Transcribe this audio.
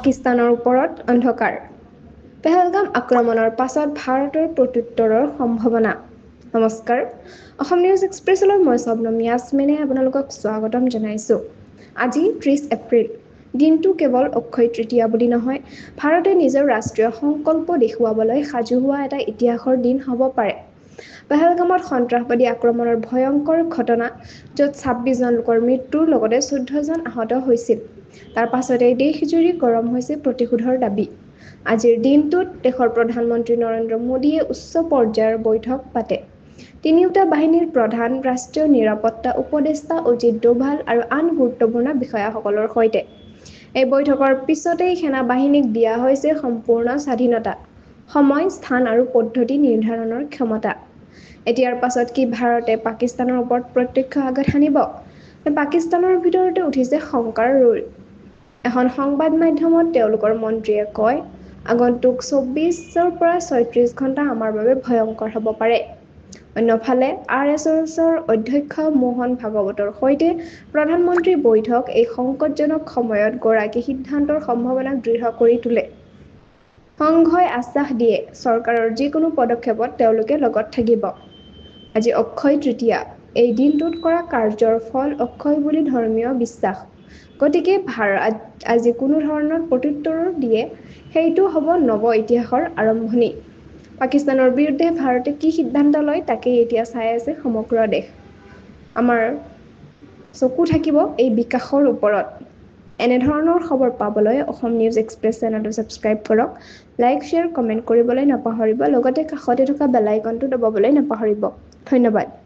পাকিস্তানৰ ওপৰত অন্ধকাৰ। পেহেলগাম আক্ৰমণৰ পাছত ভাৰতৰ প্ৰত্যুত্তৰৰ সম্ভাৱনা। নমস্কাৰ, অসম নিউজ এক্সপ্ৰেছলৈ মই শবনম ইয়াছমিনে আপোনালোকক স্বাগতম জনাইছোঁ। আজি 30 এপ্ৰিল। দিনটো কেৱল অক্ষয় তৃতীয়া বুলি নহয়, ভাৰতে নিজৰ ৰাষ্ট্ৰীয় সংকল্প দেখুৱাবলৈ সাজু হোৱা এটা ইতিহাসৰ দিন হ'ব পাৰে। পেহেলগামত সন্ত্ৰাসবাদী আক্ৰমণৰ ভয়ংকৰ ঘটনা, য'ত 26 জন লোকৰ মৃত্যুৰ লগতে 14 জন আহত হৈছিল। তাৰ পাছতেই দেশজুৰি গৰম হৈছে প্ৰতিশোধৰ দাবী। আজিৰ দিনটোত দেশৰ প্ৰধানমন্ত্ৰী নৰেন্দ্ৰ মোদীয়ে উচ্চ পৰ্যায়ৰ বৈঠক পাতে। তিনিওটা বাহিনীৰ প্ৰধান, ৰাষ্ট্ৰীয় নিৰাপত্তা উপদেষ্টা অজিত ডোভাল আৰু আন গুৰুত্বপূৰ্ণ বিষয়াসকলৰ সৈতে। এই বৈঠকৰ পিছতেই সেনা বাহিনীক দিয়া হৈছে সম্পূৰ্ণ স্বাধীনতা, সময়, স্থান আৰু পদ্ধতি নিৰ্ধাৰণৰ ক্ষমতা। এতিয়াৰ পাছত কি ভাৰতে পাকিস্তানৰ ওপৰত প্ৰত্যক্ষ আঘাত হানিব? পাকিস্তানৰ ভিতৰতে উঠিছে শংকাৰ ৰোল। এখন সংবাদ মাধ্যমত তেওঁলোকৰ মন্ত্ৰীয়ে কয়, আগন্তুক 24ৰ পৰা 36 ঘণ্টা আমাৰ বাবে ভয়ংকৰ হ'ব পাৰে। অন্যফালে RSSৰ অধ্যক্ষ মোহন ভাগৱতৰ সৈতে প্ৰধানমন্ত্ৰীৰ বৈঠক এই সংকটজনক সময়ত গৰাকী সিদ্ধান্তৰ সম্ভাৱনাক দৃঢ় কৰি তোলে। সংঘই আশ্বাস দিয়ে, চৰকাৰৰ যিকোনো পদক্ষেপত তেওঁলোকে লগত থাকিব। আজি অক্ষয় তৃতীয়া। এই দিনটোত কৰা কাৰ্যৰ ফল অক্ষয় বুলি ধৰ্মীয় বিশ্বাস। গতিকে ভাৰত আজি কোনো ধৰণৰ প্ৰত্যুত্তৰ দিয়ে, সেইটো হ'ব নৱ ইতিহাসৰ আৰম্ভণি। পাকিস্তানৰ বিৰুদ্ধে ভাৰতে কি সিদ্ধান্ত লয় তাকেই এতিয়া চাই আছে সমগ্ৰ দেশ। আমাৰ চকু থাকিব এই বিকাশৰ ওপৰত। এনেধৰণৰ খবৰ পাবলৈ অসম নিউজ এক্সপ্ৰেছ চেনেলটো ছাবস্ক্ৰাইব কৰক, লাইক, শ্বেয়াৰ, কমেণ্ট কৰিবলৈ নাপাহৰিব, লগতে কাষতে থকা বেল আইকনটো দবাবলৈ নাপাহৰিব। ধন্যবাদ।